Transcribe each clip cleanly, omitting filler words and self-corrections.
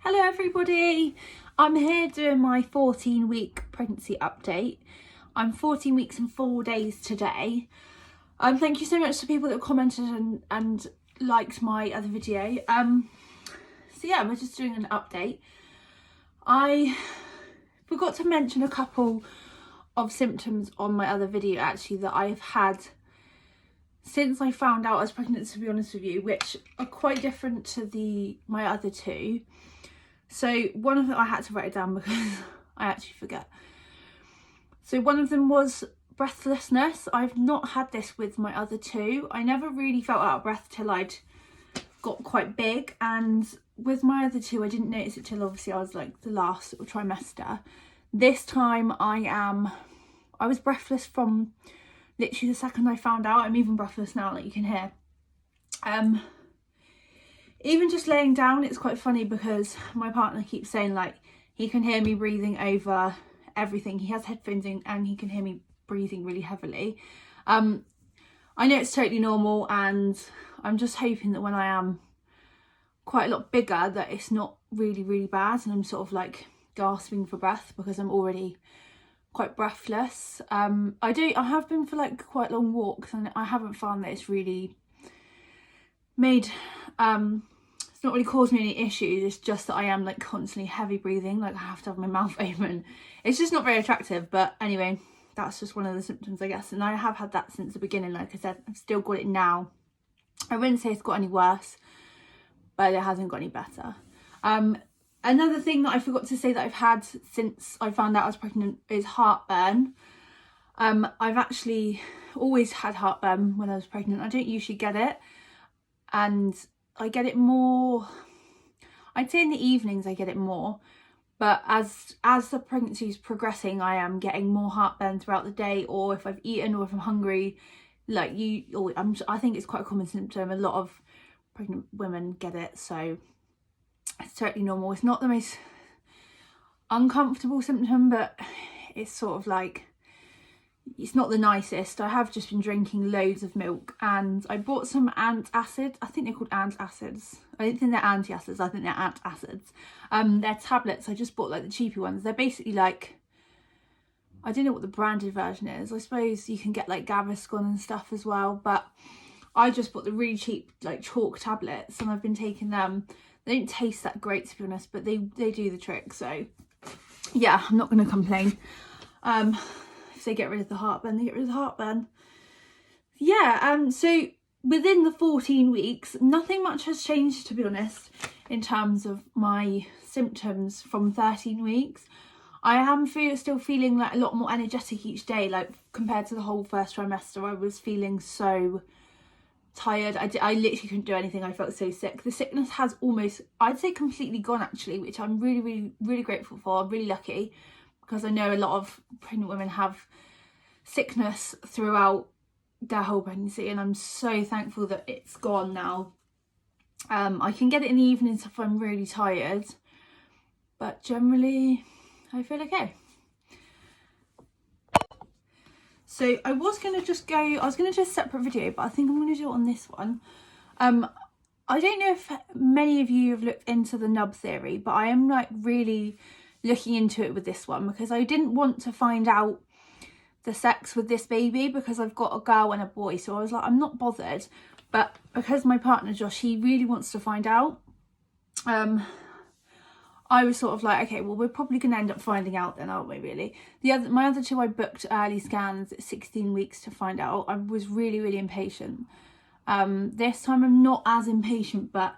Hello everybody, I'm here doing my 14-week pregnancy update. I'm 14 weeks and 4 days today. Thank you so much to people that commented and liked my other video. So yeah, we're just doing an update. I forgot to mention a couple of symptoms on my other video actually that I've had since I found out I was pregnant, to be honest with you, which are quite different to my other two. So one of them, I had to write it down because I actually forget. So one of them was breathlessness. I've not had this with my other two. I never really felt out of breath till I'd got quite big, and with my other two I didn't notice it till obviously I was like the last sort of trimester. This time I was breathless from literally the second I found out. I'm even breathless now, like you can hear. Even just laying down, it's quite funny because my partner keeps saying like he can hear me breathing over everything. He has headphones in and he can hear me breathing really heavily. I know it's totally normal, and I'm just hoping that when I am quite a lot bigger that it's not really bad and I'm sort of like gasping for breath, because I'm already quite breathless. I have been for like quite long walks and I haven't found that it's really made it's not really caused me any issues. It's just that I am like constantly heavy breathing, like I have to have my mouth open. It's just not very attractive, but anyway, that's just one of the symptoms, I guess. And I have had that since the beginning. Like I said, I've still got it now. I wouldn't say it's got any worse, but it hasn't got any better. Another thing that I forgot to say that I've had since I found out I was pregnant is heartburn. I've actually always had heartburn when I was pregnant. I don't usually get it, and I get it more, I'd say in the evenings I get it more, but as the pregnancy is progressing I am getting more heartburn throughout the day, or if I've eaten or if I'm hungry, like I think it's quite a common symptom. A lot of pregnant women get it, so it's totally normal. It's not the most uncomfortable symptom, but it's sort of like, it's not the nicest. I have just been drinking loads of milk, and I bought some antacid. I think they're called antacids. I don't think they're antacids, I think they're antacids. They're tablets. I just bought like the cheapy ones. They're basically like, I don't know what the branded version is. I suppose you can get like Gaviscon and stuff as well, but I just bought the really cheap like chalk tablets, and I've been taking them. They don't taste that great, to be honest, but they do the trick. So yeah, I'm not going to complain. If they get rid of the heartburn, they get rid of the heartburn. Yeah, so within the 14 weeks, nothing much has changed, to be honest, in terms of my symptoms from 13 weeks. I am still feeling like a lot more energetic each day, like compared to the whole first trimester. I was feeling so tired. I literally couldn't do anything. I felt so sick. The sickness has almost, I'd say, completely gone actually, which I'm really grateful for. I'm really lucky, because I know a lot of pregnant women have sickness throughout their whole pregnancy, and I'm so thankful that it's gone now. I can get it in the evenings if I'm really tired, but generally I feel okay. So I was going to just do a separate video, but I think I'm going to do it on this one. I don't know if many of you have looked into the nub theory, but I am like really looking into it with this one, because I didn't want to find out the sex with this baby because I've got a girl and a boy, so I was like, I'm not bothered. But because my partner Josh, he really wants to find out, I was sort of like, okay, well, we're probably going to end up finding out then, aren't we, really? My other two, I booked early scans at 16 weeks to find out. I was really impatient. This time I'm not as impatient, but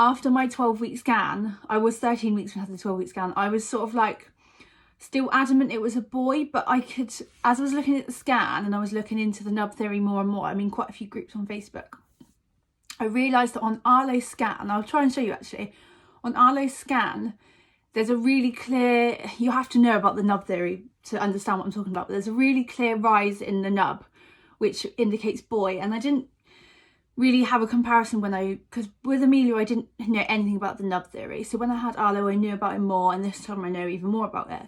after my 12-week scan, I was 13 weeks when I had the 12-week scan, I was sort of like still adamant it was a boy, but I could, as I was looking at the scan and I was looking into the nub theory more and more, I'm in quite a few groups on Facebook, I realised that on Arlo's scan, I'll try and show you actually, on Arlo's scan, there's a really clear, you have to know about the nub theory to understand what I'm talking about, but there's a really clear rise in the nub, which indicates boy, and I didn't really have a comparison because with Emilio I didn't know anything about the nub theory, so when I had Arlo I knew about it more, and this time I know even more about it.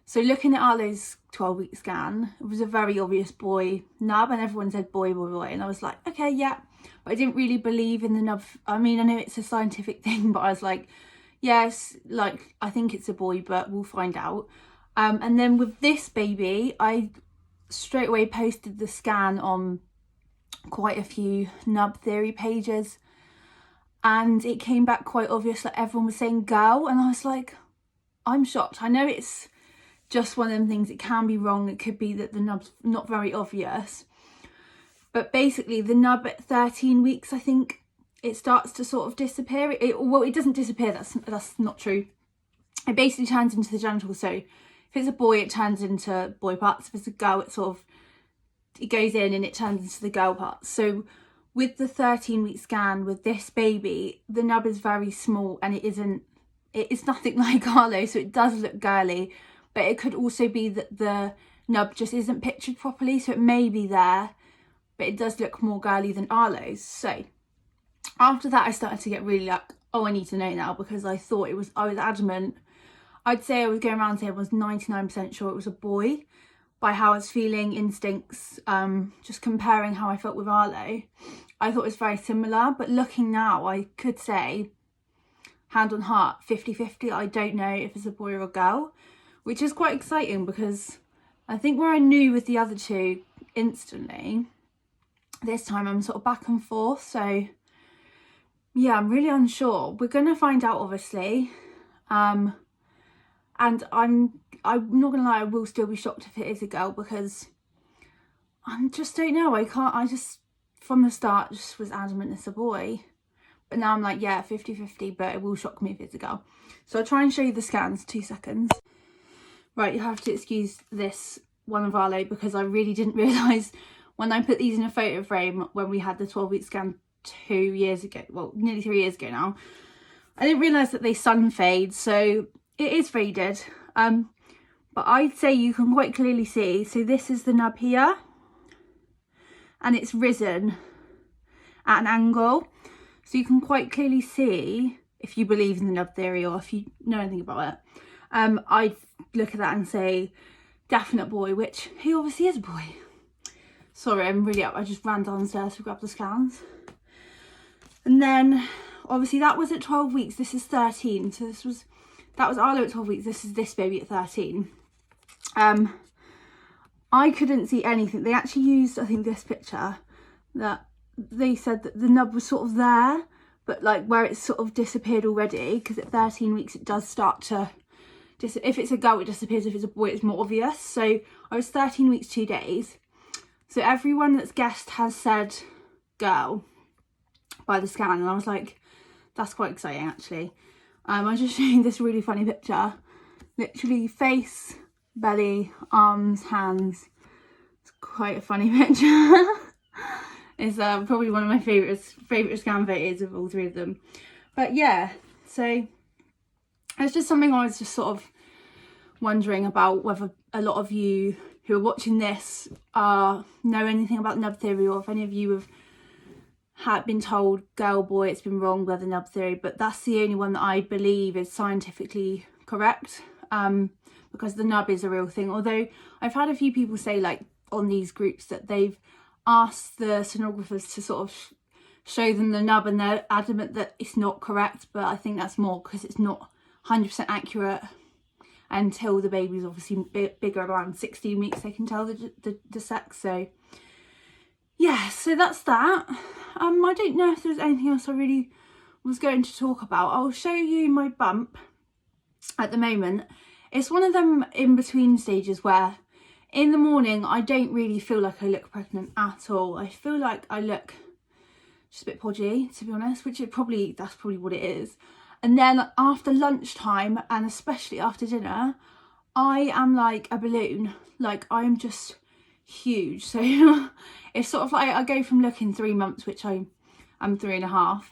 So looking at Arlo's 12-week scan, it was a very obvious boy nub, and everyone said boy, and I was like, okay, yeah, but I didn't really believe in the nub. I mean, I know it's a scientific thing, but I was like, yes, like I think it's a boy, but we'll find out. And then with this baby, I straight away posted the scan on quite a few nub theory pages, and it came back quite obvious, like everyone was saying girl, and I was like, I'm shocked. I know it's just one of them things, it can be wrong, it could be that the nub's not very obvious, but basically the nub at 13 weeks, I think it starts to sort of disappear. Well, it doesn't disappear, that's not true. It basically turns into the genitals. So if it's a boy, it turns into boy parts. If it's a girl, it goes in and it turns into the girl parts. So with the 13-week scan with this baby, the nub is very small, and it's nothing like Arlo, so it does look girly, but it could also be that the nub just isn't pictured properly, so it may be there, but it does look more girly than Arlo's. So after that, I started to get really like, oh, I need to know now, because I was adamant. I'd say I was going around saying I was 99% sure it was a boy by how I was feeling, instincts, just comparing how I felt with Arlo. I thought it was very similar, but looking now, I could say, hand on heart, 50-50, I don't know if it's a boy or a girl, which is quite exciting, because I think where I knew with the other two instantly, this time I'm sort of back and forth. So yeah, I'm really unsure. We're gonna find out, obviously, and I'm not gonna lie, I will still be shocked if it is a girl, because I just don't know. I just from the start just was adamant it's a boy, but now I'm like, yeah, 50-50, but it will shock me if it's a girl. So I'll try and show you the scans. 2 seconds. Right, you have to excuse this one of Arlo, because I really didn't realise when I put these in a photo frame when we had the 12-week scan 2 years ago, well, nearly 3 years ago now, I didn't realise that they sun fade, so it is faded. But I'd say you can quite clearly see, so this is the nub here, and it's risen at an angle, so you can quite clearly see, if you believe in the nub theory or if you know anything about it, I'd look at that and say definite boy, which he obviously is a boy. Sorry, I'm really up. I just ran downstairs to grab the scans. And then obviously that was at 12 weeks. This is 13. So that was Arlo at 12 weeks. This is this baby at 13. I couldn't see anything. They actually used, I think, this picture that they said that the nub was sort of there, but like where it's sort of disappeared already, because at 13 weeks it does start to if it's a girl it disappears, if it's a boy it's more obvious. So I was 13 weeks 2 days, so everyone that's guessed has said girl by the scan, and I was like, that's quite exciting actually. I'm just showing this really funny picture, literally face, belly, arms, hands. It's quite a funny picture. It's probably one of my favourite scan photos of all 3 of them. But yeah, so it's just something I was just sort of wondering about, whether a lot of you who are watching this know anything about nub theory, or if any of you had been told girl, boy, it's been wrong by the nub theory. But that's the only one that I believe is scientifically correct, because the nub is a real thing. Although I've had a few people say, like on these groups, that they've asked the sonographers to sort of show them the nub, and they're adamant that it's not correct. But I think that's more because it's not 100% accurate until the baby's obviously bigger, around 16 weeks they can tell the sex. So yeah, so that's that. I don't know if there's anything else I really was going to talk about. I'll show you my bump at the moment. It's one of them in between stages where in the morning I don't really feel like I look pregnant at all. I feel like I look just a bit podgy, to be honest, which that's probably what it is. And then after lunchtime, and especially after dinner, I am like a balloon. Like I'm just huge. So it's sort of like I go from looking 3 months, which I'm 3.5.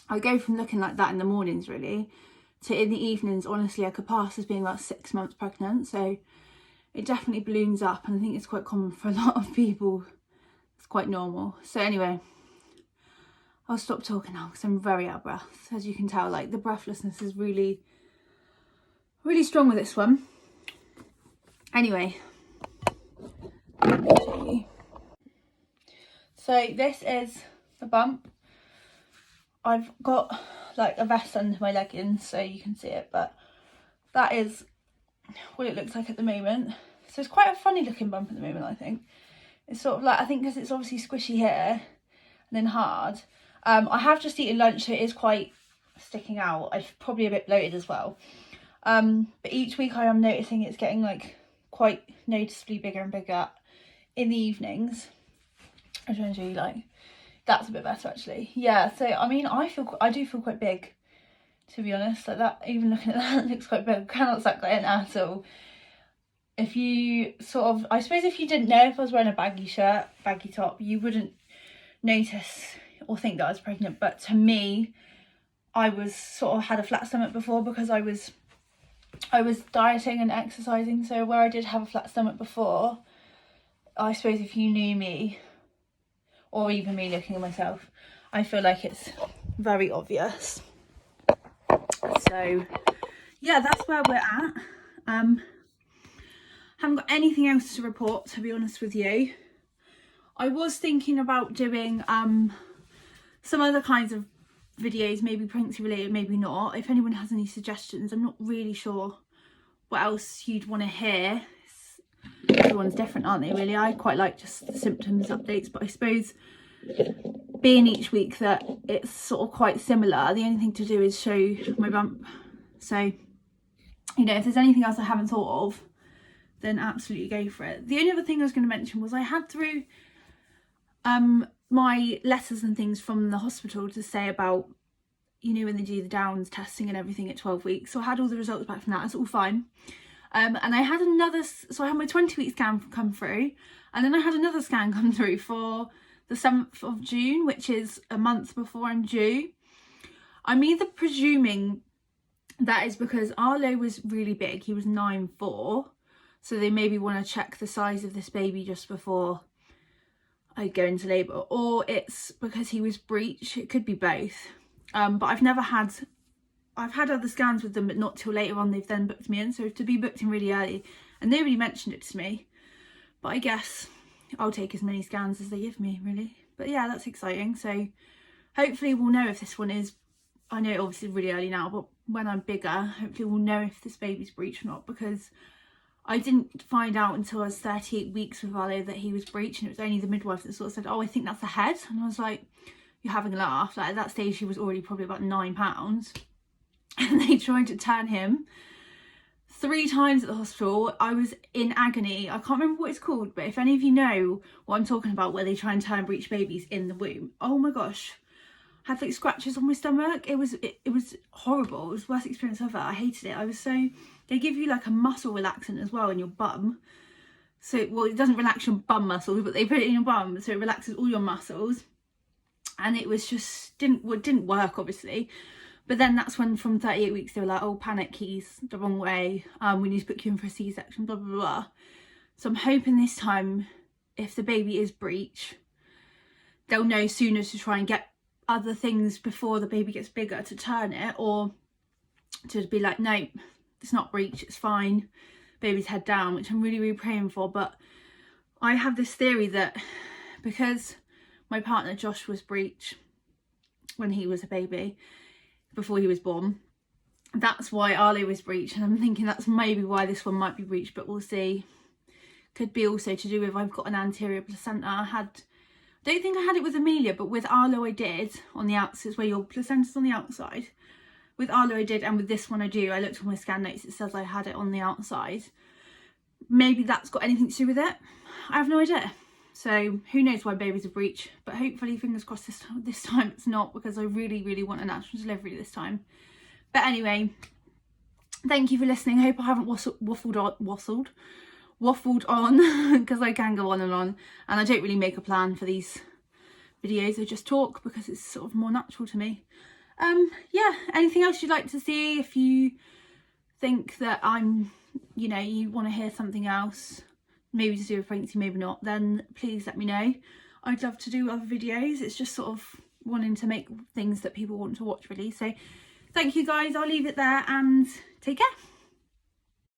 I go from looking like that in the mornings really, to in the evenings, honestly, I could pass as being about 6 months pregnant. So it definitely balloons up, and I think it's quite common for a lot of people. It's quite normal. So anyway, I'll stop talking now because I'm very out of breath. As you can tell, like the breathlessness is really, really strong with this one. Anyway, let me show you. So this is the bump. I've got like a vest under my leggings so you can see it, but that is what it looks like at the moment. So it's quite a funny looking bump at the moment, I think. It's sort of like, I think because it's obviously squishy here and then hard. I have just eaten lunch, so it is quite sticking out. I'm probably a bit bloated as well. But each week I am noticing it's getting like quite noticeably bigger and bigger in the evenings. I'm trying to show you, like, that's a bit better actually. Yeah, so I mean, I do feel quite big, to be honest. Like that, even looking at that, looks quite big. I cannot suck that in at all. If you sort of, I suppose if you didn't know, if I was wearing a baggy shirt, baggy top, you wouldn't notice or think that I was pregnant. But to me, I was sort of had a flat stomach before because I was dieting and exercising. So where I did have a flat stomach before, I suppose if you knew me, or even me looking at myself, I feel like it's very obvious. So yeah, that's where we're at. Haven't got anything else to report, to be honest with you. I was thinking about doing some other kinds of videos, maybe pregnancy related, maybe not. If anyone has any suggestions, I'm not really sure what else you'd want to hear. Everyone's different, aren't they, really? I quite like just the symptoms updates, but I suppose being each week that it's sort of quite similar, the only thing to do is show my bump. So, you know, if there's anything else I haven't thought of, then absolutely go for it. The only other thing I was going to mention was I had through my letters and things from the hospital to say about, you know, when they do the Downs testing and everything at 12 weeks. So I had all the results back from that. It's all fine. And I had another, so I had my 20-week scan come through, and then I had another scan come through for the 7th of June, which is a month before I'm due. I'm either presuming that is because Arlo was really big. He was 9'4", so they maybe want to check the size of this baby just before I go into labour, or it's because he was breech. It could be both. But I've had other scans with them, but not till later on they've then booked me in. So to be booked in really early, and nobody mentioned it to me, but I guess I'll take as many scans as they give me, really. But yeah, that's exciting. So hopefully we'll know if this one is, I know obviously really early now, but when I'm bigger, hopefully we'll know if this baby's breech or not, because I didn't find out until I was 38 weeks with Arlo that he was breech, and it was only the midwife that sort of said, oh, I think that's the head. And I was like, you're having a laugh. Like, at that stage he was already probably about 9 pounds. And they tried to turn him 3 times at the hospital. I was in agony. I can't remember what it's called, but if any of you know what I'm talking about, where they try and turn breech babies in the womb, oh my gosh, I had like scratches on my stomach. It was horrible. It was the worst experience ever. I hated it. They give you like a muscle relaxant as well in your bum. So, well, it doesn't relax your bum muscles, but they put it in your bum, so it relaxes all your muscles. And it was just, it didn't work, obviously. But then that's when from 38 weeks, they were like, oh, panic, he's the wrong way. We need to book you in for a C-section, blah, blah, blah. So I'm hoping this time, if the baby is breech, they'll know sooner to try and get other things before the baby gets bigger to turn it, or to be like, no, it's not breech, it's fine, baby's head down, which I'm really, really praying for. But I have this theory that because my partner Josh was breech when he was a baby, before he was born, that's why Arlo was breech, and I'm thinking that's maybe why this one might be breech, but we'll see. Could be also to do with I've got an anterior placenta. I don't think I had it with Amelia, but with Arlo I did, on the outside, where your placenta's on the outside. With Arlo I did, and with this one I do. I looked on my scan notes, it says I had it on the outside. Maybe that's got anything to do with it. I have no idea. So who knows why babies are breech, but hopefully, fingers crossed, this time it's not, because I really, really want a natural delivery this time. But anyway, thank you for listening. I hope I haven't waffled on, because I can go on, and I don't really make a plan for these videos. I just talk because it's sort of more natural to me. Yeah, anything else you'd like to see? If you think that you want to hear something else, maybe to do with pregnancy, maybe not, then please let me know. I'd love to do other videos. It's just sort of wanting to make things that people want to watch, really. So thank you guys, I'll leave it there and take care.